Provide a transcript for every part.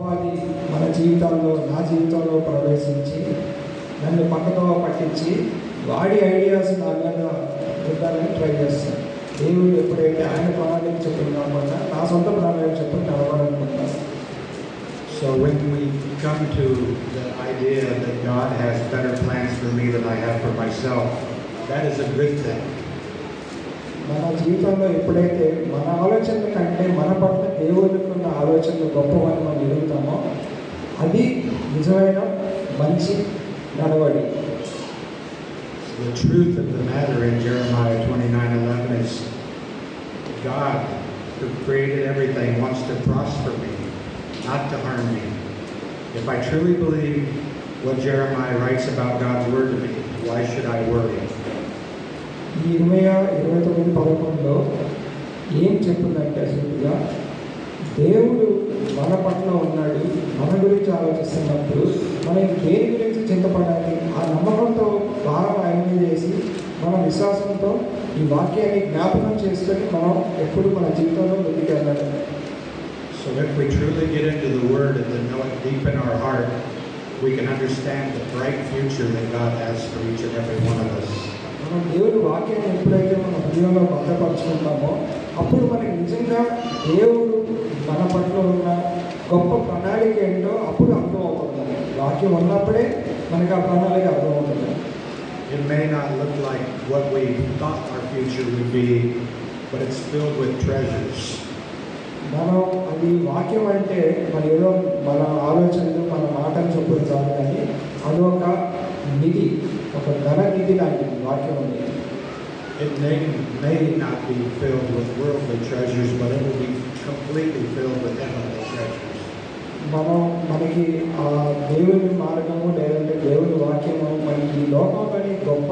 అది మన జీవితాల్లో నా జీవితంలో ప్రవేశించి నన్ను పక్కతో పట్టించి వాడి ఐడియాస్ నా మీద రుద్దాలని ట్రై చేస్తాను. దేవుడు ఎప్పుడైతే ఆయన ప్రణాళిక చెప్పిన కాకుండా నా సొంత ప్రణాళిక చెప్పి నడవాలనుకుంటాను. So when we come to the idea that God has better plans for me than I have for myself, that is a good thing. మన జీవితంలో ఎప్పుడైతే మన ఆలోచనల కంటే మన పట్ల దేవుడికి ఉన్న ఆలోచనలు గొప్పవని మనం ఎదుగుతామో అది నిజమైన మంచి నడవడి. The truth of the matter in Jeremiah 29:11 is God, who created everything, wants to prosper me, not to harm me. If I truly believe what Jeremiah writes about God's word to me, why should I worry? ఈ 29:11 ఏం చెప్తుందంటే అసలుగా దేవుడు మన పట్ల ఉన్నాడు, మన గురించి ఆలోచిస్తున్నప్పుడు మనం దేని గురించి చింతపడాలి? ఆ నమ్మకంతో భారం ఆయన మీద చేసి మన విశ్వాసంతో ఈ వాక్యాన్ని జ్ఞాపకం చేసుకొని మనం ఎప్పుడు మన జీవితంలో ముందుకు వెళ్ళాలి. So if we truly get into the word and then know it deep in our heart, we can understand the bright future that God has for each and every one of us. మనం దేవుడి వాక్యాన్ని ఎప్పుడైతే మన హృదయంలో భద్రపరుచుకుంటామో అప్పుడు మనకి నిజంగా దేవుడు మన పట్ల ఉన్న గొప్ప ప్రణాళిక ఏంటో అప్పుడు అర్థమవుతుంది. వాక్యం ఉన్నప్పుడే మనకి ఆ ప్రణాళిక అర్థమవుతుంది. It may not look like what we thought our future would be, but it's filled with treasures. మనం అది వాక్యం అంటే మన ఏదో మన ఆలోచనలు మన మాటలు చెప్పుడు చాలు, కానీ అదొక నిధి, ఒక ఘన నిధి లాంటిది వాక్యం ఉంది. It may not be filled with worldly treasures, but it will be completely filled with heavenly treasures. మనకి ఆ దేవుని మార్గము లేదంటే దేవుని వాక్యము మనకి లోకంలోని గొప్ప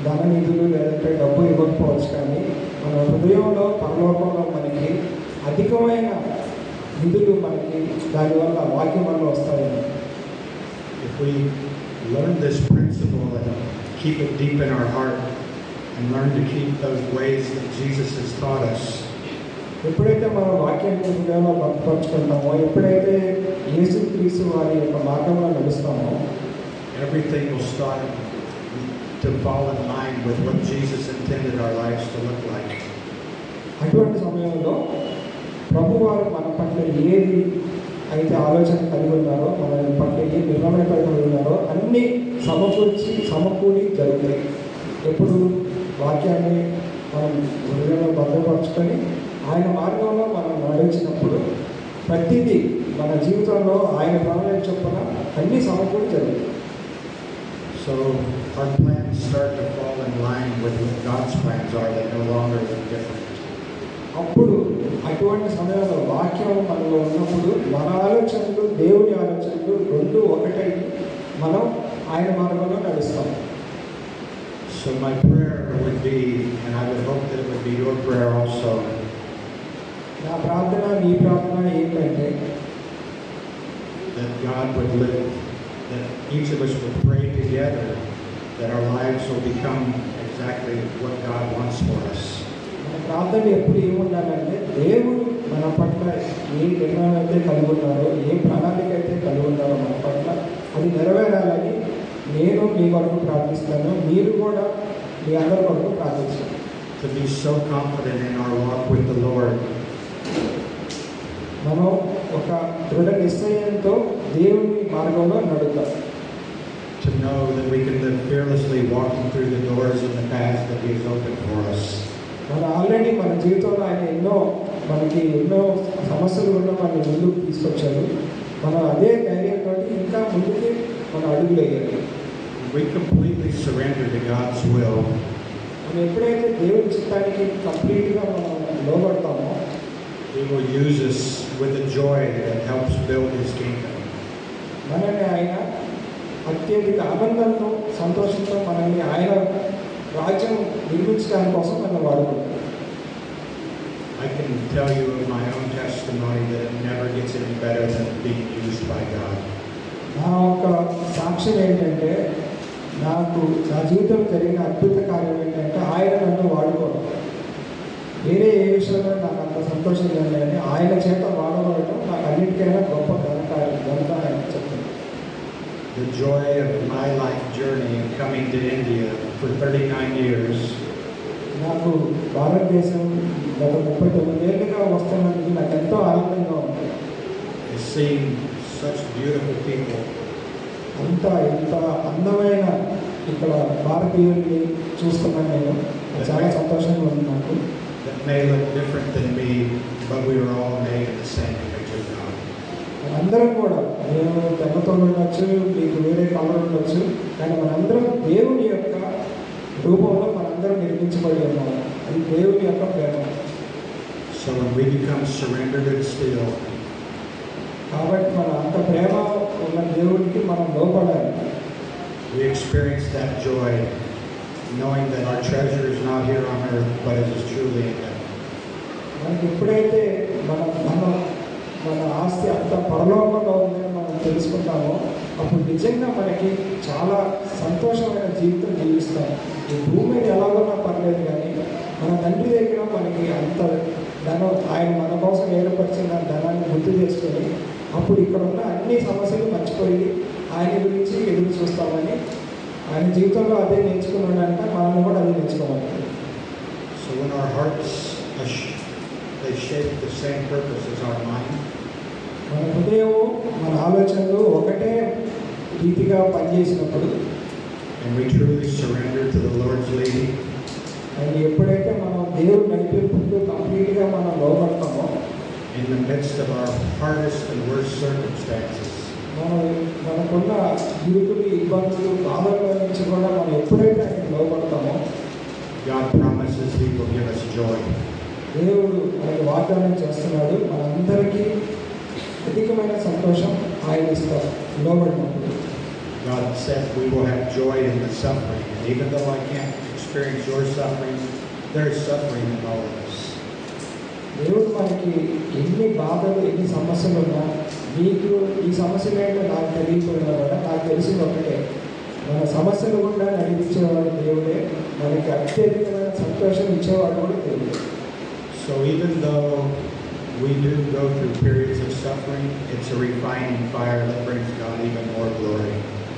ధన నిధులు లేదంటే డబ్బు ఇవ్వకపోవచ్చు, కానీ మన హృదయంలో పరలోకంలో మనకి అధికమైన నిధులు మనకి దానివల్ల వాక్యం వల్ల వస్తాయి. If we learn this principle and keep it deep in our heart and learn to keep those ways that Jesus has taught us, ఎప్పుడైతే మనం వాక్యాన్ని హృదయంలో భద్రపరుచుకుంటామో, ఎప్పుడైతే యేసుక్రీస్తు వారి యొక్క మార్గంలో నడుస్తామో, everything will start to fall in line with what Jesus intended our lives to look like. అటువంటి సమయంలో ప్రభువారు మన పట్ల ఏది అయితే ఆలోచన కలిగి ఉన్నారో, మన పట్ల ఏ నిర్ణయం కలిగి ఉన్నారో అన్నీ సమకూడి జరుగుతాయి. ఎప్పుడు వాక్యాన్ని మనం హృదయంలో భద్రపరుచుకొని ఆయన మార్గంలో మనం నడిచినప్పుడు ప్రతిదీ మన జీవితంలో ఆయన ప్రణాళిక చొప్పున అన్నీ సమకూడి జరుగుతాయి. So our plans start to fall in line with what God's plans are. They no longer look different. అప్పుడు అటువంటి సమయంలో వాక్యం మనలో ఉన్నప్పుడు మన ఆలోచనలు దేవుని ఆలోచనలు రెండు ఒకటై మనం ఆయన మార్గంలో నడుస్తాం. So my prayer would be, and I would hope that it would be your prayer also, నా ప్రార్థన మీ ప్రార్థన ఏంటంటే that God would live, that each of us would pray together, that our lives will become exactly what God wants for us. మన ప్రార్థన ఎప్పుడు ఏముండాలంటే దేవుడు మన పట్ల ఏ నిర్ణయం అయితే కలిగి ఉన్నారో, ఏ ప్రణాళిక అయితే కలిగి ఉన్నారో మన పట్ల అది నెరవేరాలని నేను మీ కొరకు ప్రార్థిస్తాను, మీరు కూడా మీ అందరి కొరకు ప్రార్థిస్తాను. To be so confident in our walk with the Lord, మనం ఒక దృఢ నిశ్చయంతో దేవుని మార్గంలో నడుద్దాం. to know that we can live fearlessly walking through the doors and the paths that He has opened for us. మన ఆల్రెడీ మన జీవితంలో ఆయన మనకి ఎన్నో సమస్యలు ఉన్న మన ముందుకు తీసుకొచ్చారు. మనం అదే ధైర్యంతో ఇంకా ముందుకి మన అడుగులు వేయాలి. We completely surrender to God's will. మనం ఎప్పుడైతే దేవుని చిత్తానికి కంప్లీట్గా మనం లోబడతామో He will use us with a joy that helps build His kingdom. మనల్ని ఆయన అత్యధిక ఆనందంతో సంతోషంతో మనల్ని ఆయన రాజ్యం నిర్మించడానికి కోసం మనం వాడుకుంటాం. I can tell you of my own testimony that it never gets any better than being used by God. నా యొక్క సాక్ష్యం ఏంటంటే నాకు నా జీవితంలో జరిగిన అద్భుత కార్యం ఏంటంటే ఆయన నన్ను వాడుకోవడం. వేరే ఏ విషయంలో నాకు అంత సంతోషం కానీ ఆయన చేత వాడబడటం నాకు అన్నిటికైనా గొప్ప ఘనత. joy of my life journey of coming to India for 39 years నాకు భారతదేశం గత 39 ఏళ్ళుగా వస్తున్నందుకు నాకు ఎంతో ఆనందంగా ఉంది. is seeing such beautiful people ఇంత అందమైన ఇక్కడ భారతీయుల్ని చూస్తున్నాను నేను. చాలా సంతోషంగా ఉంది నాకు. that may look different than me, but we were all made in the same image of God. మనందరం కూడా నేను తెల్లతో ఉండొచ్చు, మీకు వేరే కలర్ ఉండొచ్చు, కానీ మనందరం దేవుని యొక్క రూపంలో మనందరం నిర్మించబడి ఉన్నాము. అది దేవుని యొక్క ప్రేమ. So when we become surrendered and still, కాబట్టి మన అంత ప్రేమ ఉన్న దేవుడికి మనం లోపడాలి. we experience that joy, knowing that our treasure is not here on earth, but it is truly in heaven. మనకి ఎప్పుడైతే మన ఆస్తి అంత పరలోకంలో ఉందని మనం తెలుసుకుంటామో అప్పుడు నిజంగా మనకి చాలా సంతోషమైన జీవితం జీవిస్తాం. ఈ భూమి మీద ఎలాగోనా పర్లేదు, కానీ మన తండ్రి దగ్గర మనకి అంత ధనం, ఆయన మన కోసం ఏర్పరిచిన ధనాన్ని గుర్తు చేసుకొని అప్పుడు ఇక్కడ ఉన్న అన్ని సమస్యలు మర్చిపోయి ఆయన గురించి ఎదురు చూస్తామని ఆయన జీవితంలో అదే నేర్చుకున్నాడంటే మనం కూడా అదే నేర్చుకోవాలి. So when our hearts they shape the same purpose as our mind, మన హృదయం మన ఆలోచనలు ఒకటే రీతిగా పనిచేసినప్పుడు, and we truly surrender to the Lord's leading, and ఎప్పుడైతే మనం దేవుడు నడిపింపుకు కంప్లీట్గా మనం లోపడతామో, in the midst of our hardest and worst circumstances, మనకున్న ఇరుకులు, ఇబ్బందులు, బాధల నుంచి కూడా మనం ఎప్పుడైతే ఆయనకు లోపడతామో God promises He will give us joy. దేవుడు మనకు వాగ్దానం చేస్తున్నాడు, మనందరికీ అధికమైన సంతోషం ఆయన ఇస్తారు లోబడినప్పుడు. God said we will have joy in the suffering, and even though I can't experience your suffering, there is suffering in all of us. దేవుడు మనకి ఎన్ని బాధలు, ఎన్ని సమస్యలు ఉన్నా, నీకు ఈ సమస్యలు ఏంటో నాకు తెలియకపోయినా కూడా నాకు తెలిసింది ఒకటే, మన సమస్యలు కూడా నడిపించేవాడు దేవుడే, మనకి అత్యధికమైన సంతోషం ఇచ్చేవాడు కూడా దేవుడే. So even though we do go through periods of suffering, it's a refining fire that brings God even more glory.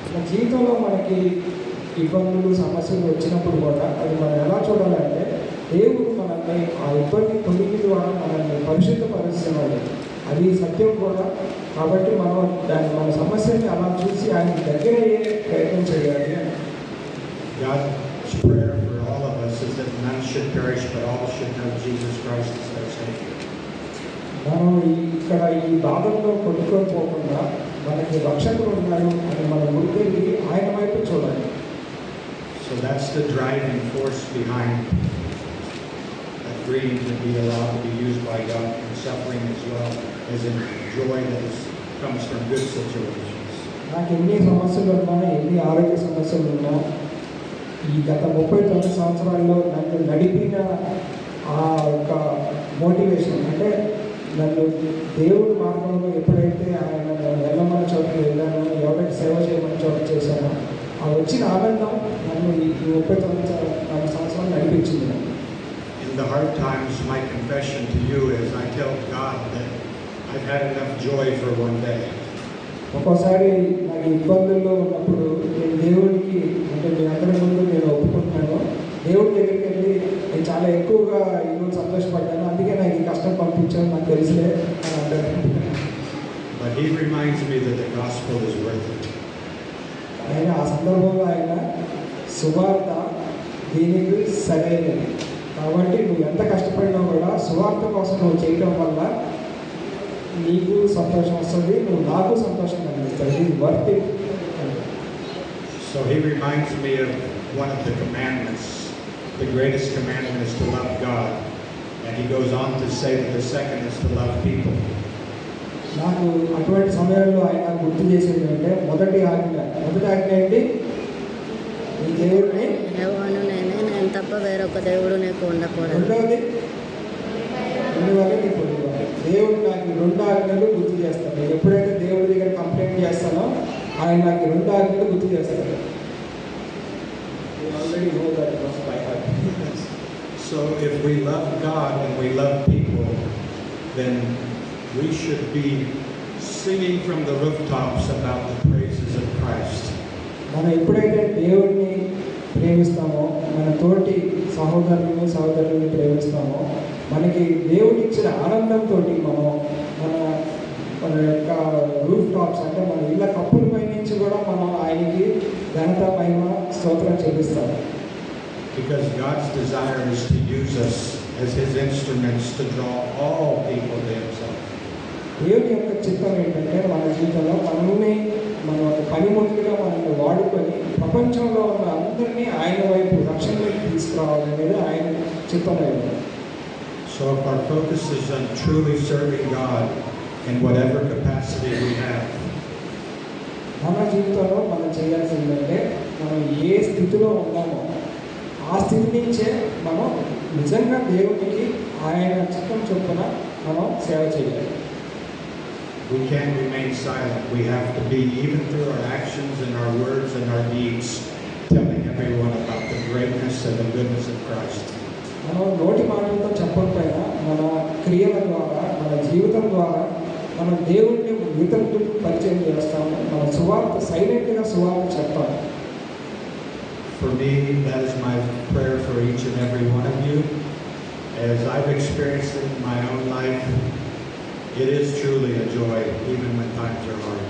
మన జీవితంలో మనకి ఇబ్బందులు, సమస్యలు వచ్చినప్పుడు కూడా అది మనం ఎలా చూడాలంటే దేవుడు మనల్ని ఆ ఇబ్బంది తొలగి ద్వారా మనల్ని పరిశుద్ధపరుస్తున్నాడు. అది సత్యం కూడా. కాబట్టి మనం మన సమస్యని అలా చూసి ఆయన దగ్గర అయ్యే ప్రయత్నం చేయాలి. God's prayer for all of us is that none should perish, but all should know Jesus Christ as their Savior. మనం ఇక్కడ ఈ బాధల్లో కొట్టుకొని పోకుండా మనకి రక్షకుడు ఉన్నారు అని మనం గుర్తించి ఆయన వైపు చూడాలి. So that's the driving force behind agreeing to be allowed to be used by God in suffering as well as in joy that comes from good situations. నాకు ఎన్ని సమస్యలు ఉన్నా, ఎన్ని ఆరోగ్య సమస్యలు ఉన్నా, ఈ గత 39 సంవత్సరాల్లో నన్ను నడిపిన ఆ యొక్క మోటివేషన్, అంటే నన్ను దేవుడి మార్గంలో ఎప్పుడైతే ఆయన వెళ్ళమని చోటుకి వెళ్ళానో, ఎవరికి సేవ చేయమని చోటు చేశానో, ఆ వచ్చిన ఆనందం నన్ను ఈ 39 సంవత్సరాలు నడిపించింది. In the hard times, my confession to you is I tell God that I've had enough joy for one day. ఒక్కోసారి నాకు ఇబ్బందుల్లో ఉన్నప్పుడు నేను దేవుడికి, అంటే మీ అందరి ముందు నేను ఒప్పుకుంటున్నాను, దేవుడి దగ్గరికి వెళ్ళి నేను చాలా ఎక్కువగా ఈరోజు సంతోషపడ్డాను, అందుకే నాకు ఈ కష్టం పంపించాను, నాకు తెలిసిలే అని అంటారు. But He reminds me that the gospel is worth it. ఆయన ఆ సందర్భంలో ఆయన సువార్త దీనికి సరైనది, కాబట్టి నువ్వు ఎంత కష్టపడినా కూడా సువార్త కోసం నువ్వు చేయడం వల్ల నీకు సంతోషం వస్తుంది, నువ్వు నాకు సంతోషం కలిగిస్తుంది, ఇది worth it. So He reminds me of one of the commandments. The greatest commandment is to love God, and He goes on to say that the second is to love people. నాకు అటువంటి సమయంలో ఆయన గుర్తు చేసేది అంటే మొదటి ఆజ్ఞ ఏంటి? ఈ దేవుడిని నేను తప్ప వేరొక దేవుడు నీకు ఉండకూడదు. రెండవది నీకు పొందుకోవాలి. దేవుడు నాకు ఈ 2 ఆజ్ఞలు గుర్తు చేస్తాను. నేను ఎప్పుడైతే దేవుడి దగ్గర కంప్లైంట్ చేస్తానో ఆయన నాకు 2 ఆజ్ఞలు గుర్తు చేస్తాడు. So if we love God and we love people, then we should be singing from the rooftops about the praises of Christ. మనం ఎప్పుడైతే దేవుడిని ప్రేమిస్తామో, మన తోటి సహోదరుని ప్రేమిస్తామో, మనకి దేవుడు ఇచ్చిన ఆనందంతో మనం మన యొక్క రూఫ్ టాప్స్ అంటే మన ఇళ్ళ కప్పులపై నుంచి కూడా మనం ఆయనకి ఘనత మహిమ స్తోత్రం చెల్లిస్తాం. Because God's desire is to use us as His instruments to draw all people to Himself. దేవుని యొక్క చిత్తం ఏంటంటే మన జీవితంలో మనల్ని మన పనిముట్టుగా మనల్ని వాడుకొని ప్రపంచంలో ఉన్న అందరినీ ఆయన వైపు రక్షణలోకి తీసుకురావాలనేది ఆయన చిత్తం అయింది. So if our focus is on truly serving God in whatever capacity we have, మన జీవితంలో మనం చేయాల్సిందంటే మనం ఏ స్థితిలో ఉన్నామో ఆ స్థితి నుంచే మనం నిజంగా దేవునికి ఆయన చిత్తం చొప్పున మనం సేవ చేయాలి. we can't remain silent. We have to be, even through our actions and our words and our deeds, telling everyone about the greatness and the goodness of Christ. మనం నోటి మాటలతో చెప్పకపోయినా మన క్రియల ద్వారా, మన జీవితం ద్వారా మనం దేవుడిని ఇతరులకు పరిచయం చేస్తాము. మన సైలెంట్గా సువార్త చెప్తాము. For me, that is my prayer for each and every one of you. As I've experienced it in my own life, it is truly a joy, even when times are hard.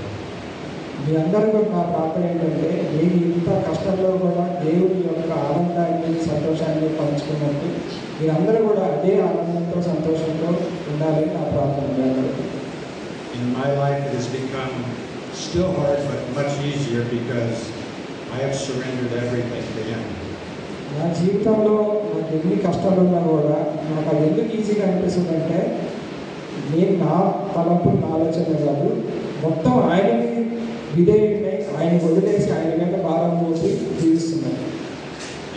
మీ అందరికీ నా ప్రార్థన ఏంటంటే, నేను ఇంత కష్టంలో కూడా దేవుని యొక్క ఆనందాన్ని, సంతోషాన్ని పంచుకున్నట్టు మీరందరూ కూడా అదే ఆనందంతో, సంతోషంతో ఉండాలని నా ప్రార్థన. In my life, it has become still hard, but much easier because I have surrendered everything to Him. నా జీవితంలో నాకు ఎన్ని కష్టాలు ఉన్నా కూడా నాకు అది ఎందుకు ఈజీగా అనిపిస్తుందంటే, నేను నా తలంపులు, నా ఆలోచన కాదు, మొత్తం ఆయనని విధేయుడిని, ఆయన వదిలేసి ఆయన మీద భారం మోసి జీవిస్తున్నాను.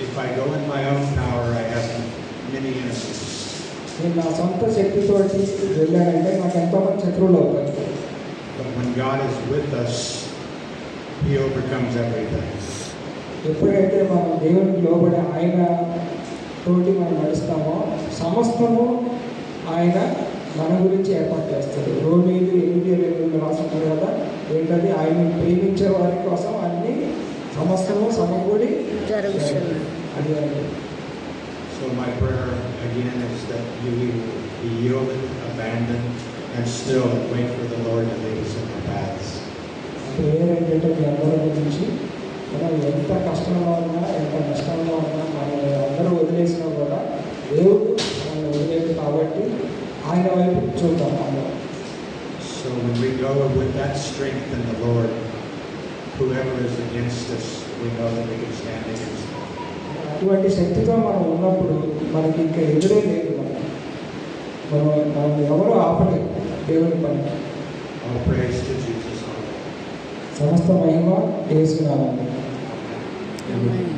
If I go in my own power, I have many enemies. నేను నా సొంత శక్తితోటి వెళ్ళానంటే నాకు ఎంతోమంది శత్రువులు అవుతారు. But when God is with us, He overcomes everything. ఎప్పుడైతే మనం దేవునికి లోబడి ఆయన తోటి మనం నడుస్తామో సమస్తము ఆయన మన గురించి ఏర్పాటు చేస్తారు. రోమీలు 8:2 రాసుకుంటారు కదా, ఏంటది? ఆయన ప్రేమించే వారి కోసం అన్ని సమస్తము సమకూడి జరుగుతుంది. అది. So my prayer again is that you will be yielded, abandoned, and still wait for the Lord to lead us in the paths. Prayer ఏంటంటే మీ అందరి గురించి మనం ఎంత కష్టంలో ఉన్నా, ఎంత నష్టంలో ఉన్నా, మనం అందరూ వదిలేసినా కూడా దేవుడు మనం వదిలేదు కాబట్టి ఆయన వైపు చూద్దాం. So when we go with that strength in the Lord, whoever is against us, we know that we can stand against them. అటువంటి శక్తితో మనం ఉన్నప్పుడు మనకి ఇంకా ఎదురే లేదు. మనం ఎవరో ఆపలేదు దేవుని పని. All praise to Jesus. సమస్త మహిమ యేసు నామమున. ఆమేన్.